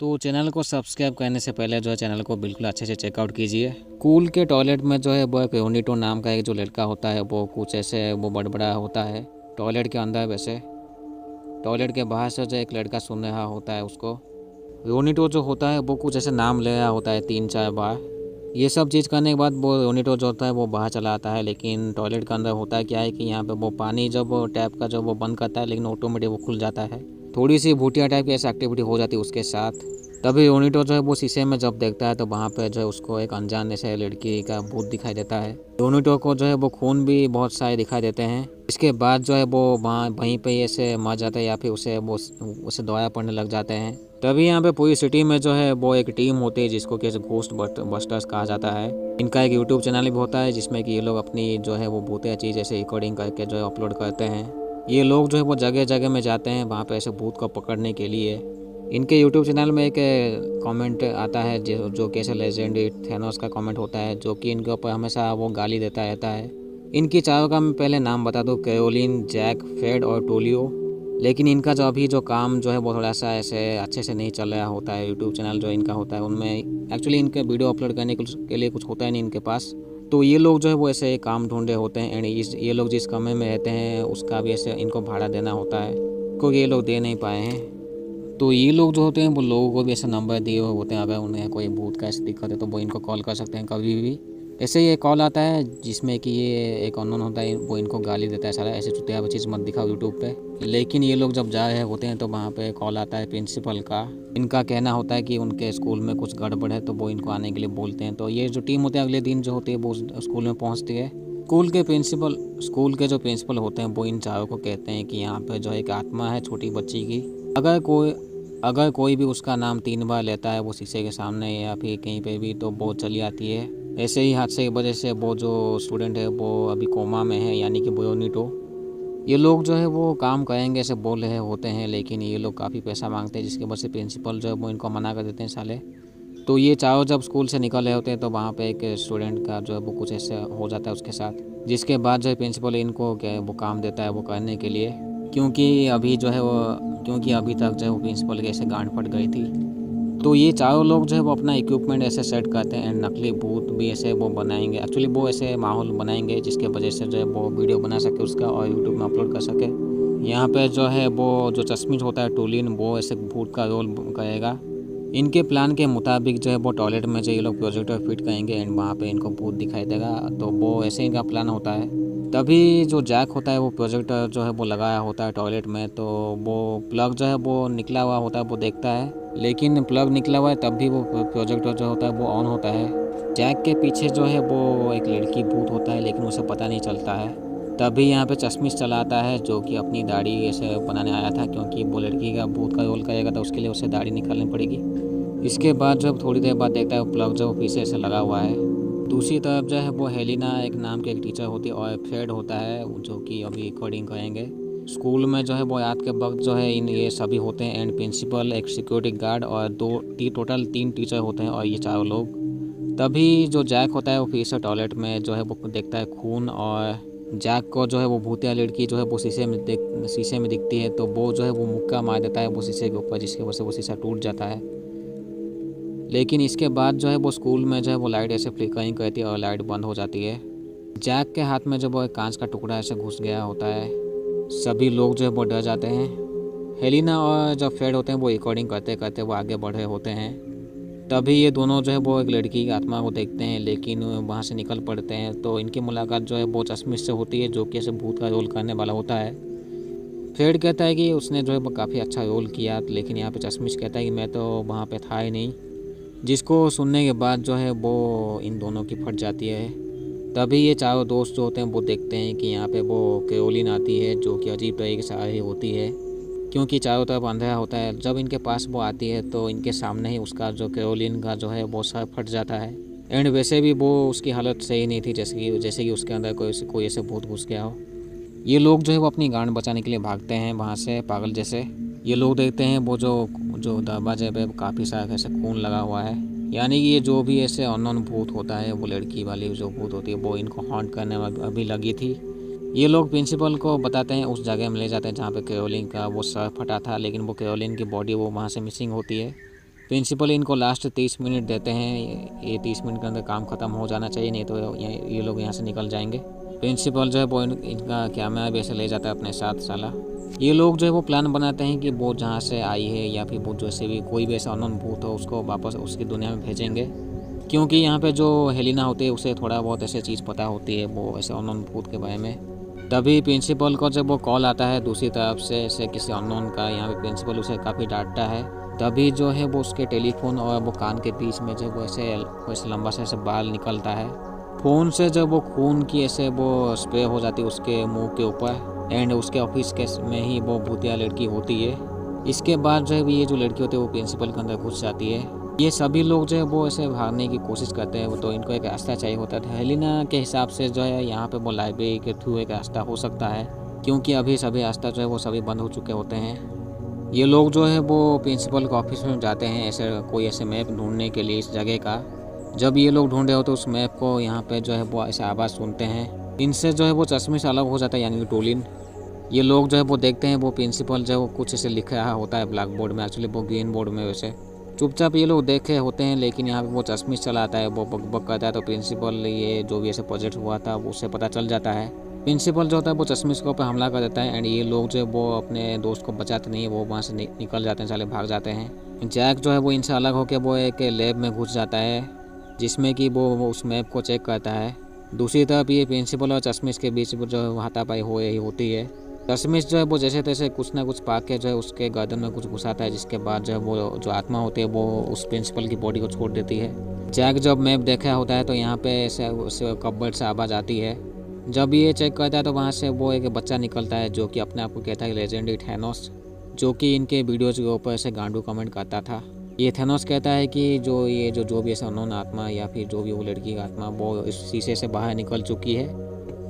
तो चैनल को सब्सक्राइब करने से पहले जो है चैनल को बिल्कुल अच्छे से चेकआउट कीजिए। स्कूल के टॉयलेट में जो है वो एक यूनिटो नाम का एक जो लड़का होता है वो कुछ ऐसे वो बड़ा होता है टॉयलेट के अंदर। वैसे टॉयलेट के बाहर से जो एक लड़का सुन रहा होता है उसको। यूनिटो जो होता है वो कुछ ऐसे नाम ले रहा होता है 3-4 बार। ये सब चीज़ करने के बाद वो यूनिटो जो होता है वो बाहर चला आता है। लेकिन टॉयलेट के अंदर होता है क्या है कि यहाँ पे वो पानी जब टैप का जब वो बंद करता है लेकिन ऑटोमेटिक वो खुल जाता है। थोड़ी सी भूतिया टाइप की ऐसी एक्टिविटी हो जाती है उसके साथ। तभी यूनिटो जो है वो शीशे में जब देखता है तो वहाँ पे जो है उसको एक अनजान ऐसे लड़की का भूत दिखाई देता है। यूनिटो को जो है वो खून भी बहुत सारे दिखाई देते हैं। इसके बाद जो है वो वहीं पे ही ऐसे मर जाता है या फिर उसे दवाया पड़ने लग जाते हैं। तभी यहाँ पे पूरी सिटी में जो है वो एक टीम होती है जिसको कि घोस्ट बस्टर्स कहा जाता है। इनका एक यूट्यूब चैनल भी होता है जिसमें कि ये लोग अपनी जो है वो भूतिया चीज़ ऐसे रिकॉर्डिंग करके जो है अपलोड करते हैं। ये लोग जो है वो जगह जगह में जाते हैं वहाँ पे ऐसे भूत को पकड़ने के लिए। इनके यूट्यूब चैनल में एक कमेंट आता है जो कैसे लेजेंडरी थेनोस का कमेंट होता है जो कि इनके ऊपर हमेशा वो गाली देता रहता है। इनकी चारों का मैं पहले नाम बता दूँ, कैरोलिन, जैक, फ्रेड और टोलियो। लेकिन इनका जो अभी जो काम जो है वो थोड़ा सा ऐसे अच्छे से नहीं चल रहा होता है। यूट्यूब चैनल जो इनका होता है उनमें एक्चुअली इनके वीडियो अपलोड करने के लिए कुछ होता है नहीं इनके पास। तो ये लोग जो है वो ऐसे काम ढूंढे होते हैं एंड ये लोग जिस कमरे में रहते हैं उसका भी ऐसे इनको भाड़ा देना होता है क्योंकि ये लोग दे नहीं पाए हैं। तो ये लोग जो होते हैं वो लोगों को भी ऐसे नंबर दिए हुए होते हैं। अगर उन्हें कोई भूत का ऐसी दिक्कत है तो वो इनको कॉल कर सकते हैं कभी भी। ऐसे ही एक कॉल आता है जिसमें कि ये एक अननोन होता है वो इनको गाली देता है, सारा ऐसे चुतिया चीज़ मत दिखाओ यूट्यूब पे। लेकिन ये लोग जब जा रहे होते हैं तो वहाँ पे कॉल आता है प्रिंसिपल का। इनका कहना होता है कि उनके स्कूल में कुछ गड़बड़ है तो वो इनको आने के लिए बोलते हैं। तो ये जो टीम होती है अगले दिन जो होती है वो स्कूल में पहुँचती है। स्कूल के जो प्रिंसिपल होते हैं वो इन चारों को कहते हैं कि यहाँ पर जो एक आत्मा है छोटी बच्ची की। अगर कोई भी उसका नाम 3 बार लेता है वो शीशे के सामने या फिर कहीं पे भी तो वो चली आती है। ऐसे ही हादसे की वजह से वो जो स्टूडेंट है वो अभी कोमा में है यानी कि बोयोनीटो। ये लोग जो है वो काम करेंगे ऐसे बोल रहे होते हैं लेकिन ये लोग काफ़ी पैसा मांगते हैं जिसकी वजह से प्रिंसिपल जो है वो इनको मना कर देते हैं साले। तो ये चारों जब स्कूल से निकल रहे होते हैं तो वहाँ पे एक स्टूडेंट का जो है वो कुछ ऐसे हो जाता है उसके साथ। जिसके बाद जो है प्रिंसिपल इनको क्या वो काम देता है वो करने के लिए। क्योंकि अभी तक जो है वो प्रिंसिपल की ऐसे गांड फट गई थी। तो ये चारों लोग जो है वो अपना इक्विपमेंट ऐसे सेट करते हैं एंड नकली भूत भी ऐसे वो बनाएंगे। एक्चुअली वो ऐसे माहौल बनाएंगे जिसके वजह से जो है वो वीडियो बना सके उसका और यूट्यूब में अपलोड कर सके। यहाँ पे जो है वो जो चश्मिश होता है टोलिन वो ऐसे भूत का रोल करेगा। इनके प्लान के मुताबिक जो है वो टॉयलेट में जो ये लोग प्रोजेक्टर फिट करेंगे एंड वहाँ पे इनको भूत दिखाई देगा। तो वो ऐसे इनका प्लान होता है। तभी जो जैक होता है वो प्रोजेक्टर जो है वो लगाया होता है टॉयलेट में। तो वो प्लग जो है वो निकला हुआ होता है वो देखता है लेकिन प्लग निकला हुआ है तब भी वो प्रोजेक्टर जो होता है वो ऑन होता है। जैक के पीछे जो है वो एक लड़की भूत होता है लेकिन उसे पता नहीं चलता है। तभी यहाँ पे चश्मिश चलाता है जो कि अपनी दाढ़ी ऐसे बनाने आया था क्योंकि वो लड़की का भूत का रोल करेगा तो उसके लिए उसे दाढ़ी निकालनी पड़ेगी। इसके बाद जब थोड़ी देर बाद देखता है वो प्लग जो पीछे से लगा हुआ है। दूसरी तरफ जो है वो हेलिना एक नाम की एक टीचर होती है और फ्रेड होता है जो कि अभी रिकॉर्डिंग करेंगे। स्कूल में जो है वो रात के वक्त जो है ये सभी होते हैं एंड प्रिंसिपल, एक सिक्योरिटी गार्ड और टोटल 3 टीचर होते हैं और ये चारों लोग। तभी जो जैक होता है वो फिर से टॉयलेट में जो है वो देखता है खून और जैक को जो है वो भूतिया लड़की जो है वो शीशे में दिखती है। तो वो जो है वो मुक्का मार देता है वो शीशे के ऊपर जिसकी वजह से वो शीशा टूट जाता है। लेकिन इसके बाद जो है वो स्कूल में जो है वो लाइट ऐसे फ्लिकरिंग करती है और लाइट बंद हो जाती है। जैक के हाथ में जो वो एक कांच का टुकड़ा ऐसे घुस गया होता है। सभी लोग जो है वो डर जाते हैं। हेलिना और जब फ्रेड होते हैं वो रिकॉर्डिंग करते करते वो आगे बढ़ रहे होते हैं। तभी ये दोनों जो है वो एक लड़की की आत्मा को देखते हैं लेकिन वहाँ से निकल पड़ते हैं। तो इनकी मुलाकात जो है वो चश्मिश से होती है जो कि ऐसे भूत का रोल करने वाला होता है। फ्रेड कहता है कि उसने जो है वो काफ़ी अच्छा रोल किया लेकिन यहाँ पे चश्मिश कहता है कि मैं तो वहाँ पे था ही नहीं। जिसको सुनने के बाद जो है वो इन दोनों की फट जाती है। तभी ये चारों दोस्त जो होते हैं वो देखते हैं कि यहाँ पे वो कैरोलिन आती है जो कि अजीब तरीके से आई होती है क्योंकि चारों तरफ अंधेरा होता है। जब इनके पास वो आती है तो इनके सामने ही उसका जो कैरोलिन का जो है वो सर फट जाता है एंड वैसे भी वो उसकी हालत सही नहीं थी जैसे कि उसके अंदर कोई ऐसे भूत घुस गया हो। ये लोग जो है वो अपनी गांड बचाने के लिए भागते हैं वहाँ से पागल जैसे। ये लोग देखते हैं वो जो दरवाजे पे काफ़ी सारा ऐसे खून लगा हुआ है यानी कि ये जो भी ऐसे अननोन भूत होता है वो लड़की वाली जो भूत होती है वो इनको हॉन्ट करने में अभी लगी थी। ये लोग प्रिंसिपल को बताते हैं, उस जगह में ले जाते हैं जहाँ पे कैरोलिन का वो सर फटा था लेकिन वो कैरोलिन की बॉडी वो वहाँ से मिसिंग होती है। प्रिंसिपल इनको लास्ट 30 मिनट देते हैं, ये 30 मिनट के अंदर काम ख़त्म हो जाना चाहिए, नहीं तो ये लोग यहाँ से निकल जाएंगे। प्रिंसिपल जो है वो इनका कैमरा भी ऐसे ले जाता है अपने साथ साला। ये लोग जो है वो प्लान बनाते हैं कि वो जहाँ से आई है या फिर वो जैसे भी कोई भी ऐसा अननोन भूत हो उसको वापस उसकी दुनिया में भेजेंगे, क्योंकि यहाँ पे जो हेलिना होती है उसे थोड़ा बहुत ऐसे चीज़ पता होती है वो ऐसे अननोन भूत के बारे में। तभी प्रिंसिपल को जब वो कॉल आता है दूसरी तरफ से ऐसे किसी अननोन का, यहाँ पे प्रिंसिपल उसे काफ़ी डांटता है। तभी जो है वो उसके टेलीफोन और वो कान के बीच में जो वो ऐसे लंबा सा ऐसे बाल निकलता है। फ़ोन से जब वो खून की ऐसे वो स्प्रे हो जाती है उसके मुंह के ऊपर, एंड उसके ऑफिस के में ही वो भूतिया लड़की होती है। इसके बाद जो है ये जो लड़की होती है वो प्रिंसिपल के अंदर घुस जाती है। ये सभी लोग जो है वो ऐसे भागने की कोशिश करते हैं, वो तो इनको एक रास्ता चाहिए होता है। हेलिना के हिसाब से जो है यहाँ पे वो लाइब्रेरी के थ्रू एक रास्ता हो सकता है, क्योंकि अभी सभी रास्ता जो है वो सभी बंद हो चुके होते हैं। ये लोग जो है वो प्रिंसिपल के ऑफिस में जाते हैं ऐसे कोई ऐसे मैप ढूंढने के लिए इस जगह का। जब ये लोग ढूंढ रहे होते उस मैप को, यहाँ पे जो है वो ऐसे आवाज़ सुनते हैं। इनसे जो है वो चश्मे से अलग हो जाता है, यानी कि टोलिन। ये लोग जो है वो देखते हैं वो प्रिंसिपल जो है वो कुछ ऐसे लिख रहा होता है ब्लैक बोर्ड में, एक्चुअली वो ग्रीन बोर्ड में। वैसे चुपचाप ये लोग देखे होते हैं, लेकिन यहाँ पे वो चश्मिश चला आता है, वो बक करता है। तो प्रिंसिपल ये जो भी ऐसे प्रोजेक्ट हुआ था उससे पता चल जाता है। प्रिंसिपल जो होता है वो चश्मिश के ऊपर हमला कर देता है, एंड ये लोग जो है वो अपने दोस्त को बचाते नहीं है, वो वहाँ से निकल जाते हैं, साले भाग जाते हैं। जैक जो है वो इनसे अलग होकर वो एक लैब में घुस जाता है, जिसमें कि वो उस मैप को चेक करता है। दूसरी तरफ ये प्रिंसिपल और चश्मिश के बीच जो है हाथापाई हो रही होती है। चश्मिश जो है वो जैसे तैसे कुछ ना कुछ पा के जो है उसके गर्दन में कुछ घुसाता है, जिसके बाद जो है वो जो आत्मा होती है वो उस प्रिंसिपल की बॉडी को छोड़ देती है। जैक जब मैप देखा होता है तो यहाँ पे ऐसे कब्बर्ड से आवाज़ आती है। जब ये चेक करता है तो वहाँ से वो एक बच्चा निकलता है जो कि अपने आप को कहता है लेजेंडरी थैनोस, जो कि इनके वीडियोज़ के ऊपर ऐसे गांडू कमेंट करता था। ये थैनोस कहता है कि जो भी ऐसा अननोन आत्मा या फिर जो भी वो लड़की की आत्मा वो इस शीशे से बाहर निकल चुकी है।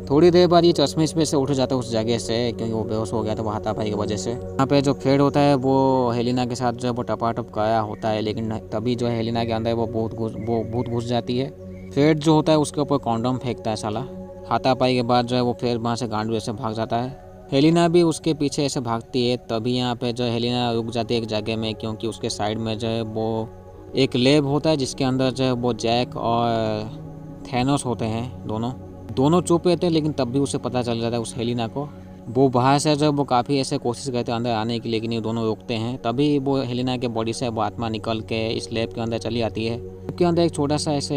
थोड़ी देर बाद ये चश्मिश पे से उठ जाता है उस जगह से, क्योंकि वो बेहोश हो गया था वो हाथापाई की वजह से। यहाँ पे जो फ्रेड होता है वो हेलिना के साथ जो है वो टपाटप कराया होता है, लेकिन तभी जो है हेलिना के अंदर वो भूत घुस जाती है। फ्रेड जो होता है उसके ऊपर कॉन्डम फेंकता है साला। हाथापाई के बाद जो है वो फिर वहाँ से गांडू ऐसे भाग जाता है। हेलिना भी उसके पीछे ऐसे भागती है। तभी यहाँ पे जो हेलिना रुक जाती है एक जगह में, क्योंकि उसके साइड में जो है वो एक लैब होता है जिसके अंदर जो है वो जैक और थैनोस होते हैं। दोनों चुप रहते हैं, लेकिन तब भी उसे पता चल जाता है उस हेलिना को। वो बाहर से जब वो काफ़ी ऐसे कोशिश करते हैं अंदर आने की, लेकिन ये दोनों रोकते हैं। तभी वो हेलिना के बॉडी से वो आत्मा निकल के इस लैब के अंदर चली आती है। के अंदर एक छोटा सा ऐसे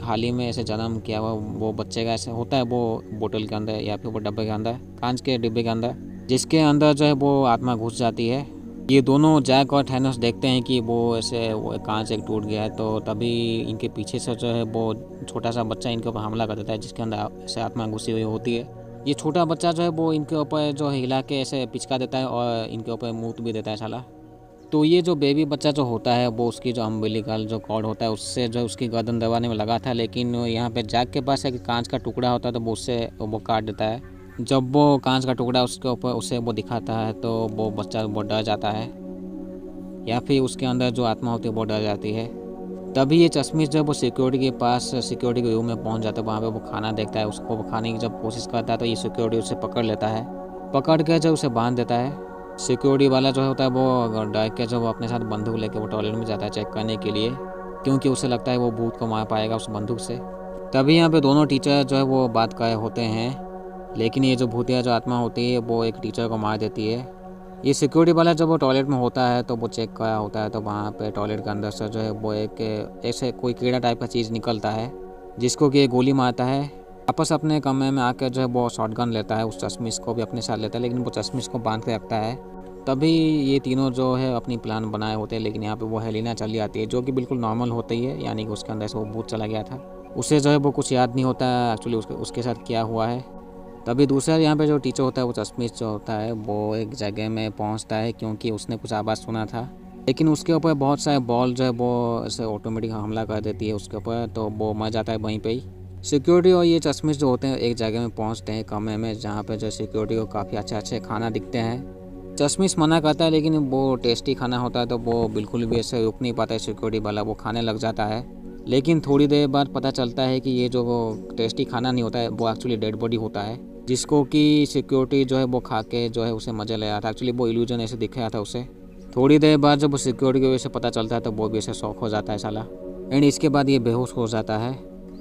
हाल ही में ऐसे जन्म किया हुआ वो बच्चे का ऐसे होता है वो बोतल के अंदर या फिर वो डब्बे के अंदर, कांच के डिब्बे के अंदर, जिसके अंदर जो है वो आत्मा घुस जाती है। ये दोनों जैक और थैनोस देखते हैं कि वो ऐसे वो कांच एक टूट गया है, तो तभी इनके पीछे से जो है वो छोटा सा बच्चा इनके ऊपर हमला कर देता है, जिसके अंदर ऐसे आत्मा घुसी हुई होती है। ये छोटा बच्चा जो है वो इनके ऊपर जो हिला के ऐसे पिचका देता है और इनके ऊपर मूत भी देता है साला। तो ये जो बेबी बच्चा जो होता है वो उसकी जो अम्बिलिकल जो कॉर्ड होता है उससे जो उसकी गर्दन दबाने में लगा था, लेकिन यहाँ पे जैक के पास एक कांच का टुकड़ा होता है तो वो उससे वो काट देता है। जब वो कांच का टुकड़ा उसके ऊपर उसे वो दिखाता है तो वो बच्चा वो डर जाता है, या फिर उसके अंदर जो आत्मा होती है वो डर जाती है। तभी ये चश्मिश जब वो सिक्योरिटी के पास सिक्योरिटी के रूम में पहुंच जाता है, वहाँ पे वो खाना देखता है, उसको वो खाने की जब कोशिश करता है तो ये सिक्योरिटी उसे पकड़ लेता है। पकड़ के जब उसे बांध देता है, सिक्योरिटी वाला जो होता है वो डर के जो वो अपने साथ बंदूक लेके वो टॉयलेट में जाता है चेक करने के लिए, क्योंकि उसे लगता है वो भूत को मार पाएगा उस बंदूक से। तभी यहाँ पे दोनों टीचर जो है वो बात कर होते हैं, लेकिन ये जो भूतिया जो आत्मा होती है वो एक टीचर को मार देती है। ये सिक्योरिटी वाला जब वो टॉयलेट में होता है तो वो चेक कराया होता है, तो वहाँ पे टॉयलेट के अंदर से जो है वो एक ऐसे कोई कीड़ा टाइप का चीज़ निकलता है, जिसको कि गोली मारता है। वापस अपने कमरे में आकर जो है वो शॉटगन लेता है, उस चश्मिश को भी अपने साथ लेता है, लेकिन वो चश्मिश को बांध के रखता है। तभी ये तीनों जो है अपनी प्लान बनाए होते हैं, लेकिन यहाँ पे वो हेलिना चली आती है जो कि बिल्कुल नॉर्मल होती है, यानी कि उसके अंदर से वो भूत चला गया था। उसे जो है वो कुछ याद नहीं होता एक्चुअली उसके साथ क्या हुआ है। तभी दूसरा यहाँ पे जो टीचर होता है वो चश्मिश जो होता है वो एक जगह में पहुँचता है, क्योंकि उसने कुछ आवाज़ सुना था, लेकिन उसके ऊपर बहुत सारे बॉल जो है वो ऐसे ऑटोमेटिक हमला कर देती है उसके ऊपर, तो वो मर जाता है वहीं पे ही। सिक्योरिटी और ये चश्मिश जो होते हैं एक जगह में पहुँचते हैं कमरे में, जहाँ पे जो सिक्योरिटी को काफ़ी अच्छे खाना दिखते हैं। चश्मिश मना करता है, लेकिन वो टेस्टी खाना होता है तो वो बिल्कुल भी ऐसे रुक नहीं पाता है सिक्योरिटी वाला, वो खाने लग जाता है। लेकिन थोड़ी देर बाद पता चलता है कि ये जो वो टेस्टी खाना नहीं होता है वो एक्चुअली डेड बॉडी होता है, जिसको कि सिक्योरिटी जो है वो खा के जो है उसे मज़ा ले रहा था। एक्चुअली वो इल्यूजन ऐसे दिख रहा था उसे। थोड़ी देर बाद जब सिक्योरिटी की वजह से पता चलता है तो वो भी ऐसे शॉक हो जाता है साला। एंड इसके बाद ये बेहोश हो जाता है।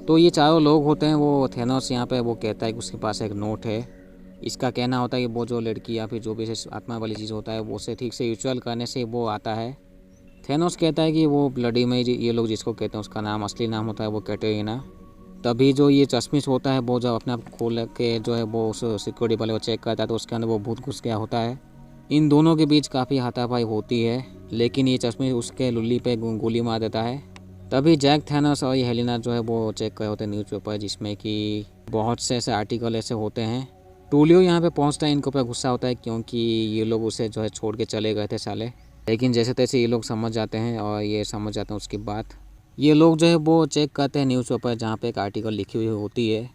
तो ये चारों लोग होते हैं, वो थेनोस यहाँ पे वो कहता है कि उसके पास एक नोट है। इसका कहना होता है कि वो जो लड़की या फिर जो भी आत्मा वाली चीज़ होता है वो उसे ठीक से यूजुअल करने से वो आता है। थेनोस कहता है कि वो ब्लडी में ये लोग जिसको कहते हैं उसका नाम असली नाम होता है वो कैटरीना। तभी जो ये चश्मिश होता है वो जब अपने आप खोल के जो है वो उस सिक्योरिटी वाले को चेक करता है तो उसके अंदर वो भूत घुस गया होता है। इन दोनों के बीच काफ़ी हाथापाई होती है, लेकिन ये चश्मिश उसके लुल्ली पे गोली मार देता है। तभी जैक, थेनोस और ये हेलिना जो है वो चेक कर होते हैं न्यूज़पेपर, जिसमें कि बहुत से ऐसे आर्टिकल ऐसे होते हैं। टूलियो यहाँ पे पहुँचता है, इनके ऊपर गुस्सा होता है क्योंकि ये लोग उसे जो है छोड़ के चले गए थे साले। लेकिन जैसे तैसे ये लोग समझ जाते हैं और ये समझ जाते हैं उसकी बात। ये लोग जो है वो चेक करते हैं न्यूज़पेपर जहाँ पे एक आर्टिकल लिखी हुई होती है।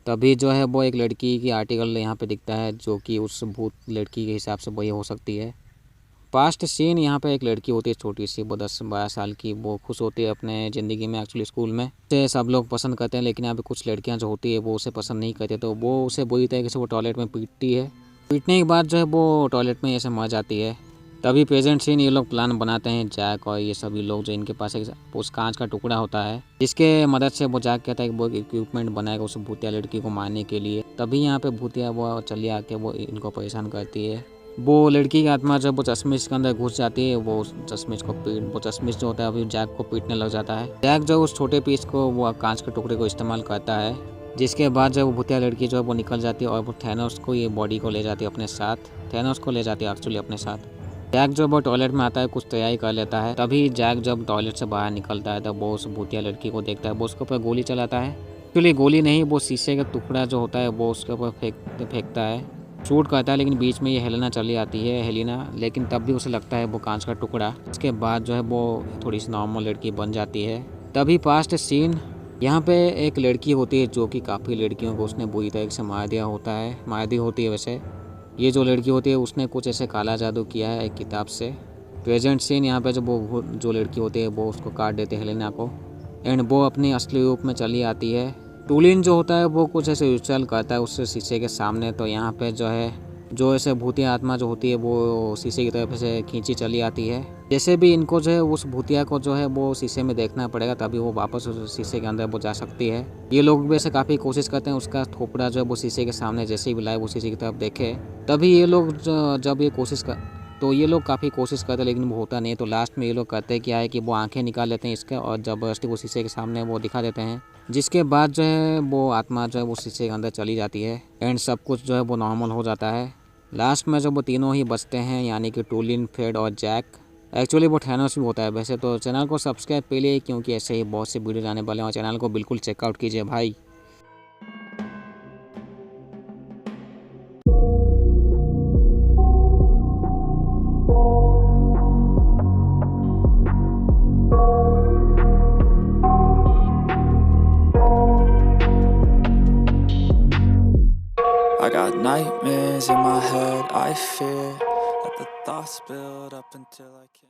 तभी जो है वो एक लड़की की आर्टिकल यहाँ पे दिखता है जो कि उस भूत लड़की के हिसाब से वही हो सकती है। पास्ट सीन यहाँ पे एक लड़की होती है छोटी सी, वो 10-12 साल की। वो खुश होती है अपने ज़िंदगी में एक्चुअली स्कूल में। उसे सब लोग पसंद करते हैं, लेकिन यहाँ पे कुछ लड़कियाँ जो होती है वो उसे पसंद नहीं करती, तो वो उसे बुरी तरीके से वो टॉयलेट में पीटती है। पीटने के बाद जो है वो टॉयलेट में ऐसे मर जाती है। तभी प्रेजेंट सीन ये लोग प्लान बनाते हैं, जैक और ये सभी लोग, जो इनके पास एक उस कांच का टुकड़ा होता है जिसके मदद से वो जैक कहता है कि वो इक्विपमेंट बनाएगा उस भूतिया लड़की को मारने के लिए। तभी यहाँ पे भूतिया वो चली आके वो इनको परेशान करती है। वो लड़की की आत्मा जब वो चश्मिश के अंदर घुस जाती है, वो चश्मिश जो होता है अभी जैक को पीटने लग जाता है। जैक जो उस छोटे पीस को वो कांच के टुकड़े को इस्तेमाल करता है, जिसके बाद जब वो भूतिया लड़की जो है वो निकल जाती है और वो थेनोस को ये बॉडी को ले जाती है अपने साथ। थेनोस को ले जाती है एक्चुअली अपने साथ। जैक जब वो टॉयलेट में आता है कुछ तैयारी कर लेता है। तभी जैक जब टॉयलेट से बाहर निकलता है तब वो उस भूतिया लड़की को देखता है, वो उसके ऊपर गोली चलाता है। एक्चुअली गोली नहीं, वो शीशे का टुकड़ा जो होता है वो उसके ऊपर फेंकता है, शूट करता है। लेकिन बीच में ये हेलेना चली आती है, हेलिना, लेकिन तब भी उसे लगता है वो कांच का टुकड़ा। इसके बाद जो है वो थोड़ी सी नॉर्मल लड़की बन जाती है। तभी पास्ट सीन, यहाँ पे एक लड़की होती है जो कि काफ़ी लड़कियों को उसने बुरी तरह से मार दी होती है वैसे। ये जो लड़की होती है उसने कुछ ऐसे काला जादू किया है एक किताब से। प्रेजेंट सीन यहाँ पे जो लड़की होती है वो उसको काट देते हैं हेलेना को, एंड वो अपनी असली रूप में चली आती है। टूलिन जो होता है वो कुछ ऐसे रिचुअल करता है उससे शीशे के सामने, तो यहाँ पे जो है जो ऐसे भूतिया आत्मा जो होती है वो शीशे की तरफ से खींची चली आती है। जैसे भी इनको जो है उस भूतिया को जो है वो शीशे में देखना पड़ेगा, तभी वो वापस उस शीशे के अंदर वो जा सकती है। ये लोग भी ऐसे काफ़ी कोशिश करते हैं उसका थोपड़ा जो है वो शीशे के सामने जैसे ही बुलाए वो शीशे की तरफ देखे। तभी ये लोग जब ये ये लोग काफ़ी कोशिश करते हैं लेकिन वो होता नहीं। तो लास्ट में ये लोग करते क्या है कि वो आंखें निकाल लेते हैं इसके और ज़बरदस्ती वो शीशे के सामने वो दिखा देते हैं, जिसके बाद जो है वो आत्मा जो है वो शीशे के अंदर चली जाती है एंड सब कुछ जो है वो नॉर्मल हो जाता है। लास्ट में जब वो तीनों ही बचते हैं, यानी कि टूलिन, फ्रेड और जैक, एक्चुअली वो थैनोस भी होता है वैसे। तो चैनल को सब्सक्राइब पहले, क्योंकि ऐसे ही बहुत से वीडियो आने वाले हैं और चैनल को बिल्कुल चेकआउट कीजिए भाई। I got nightmares in my head, I fear that the thoughts build up until I can't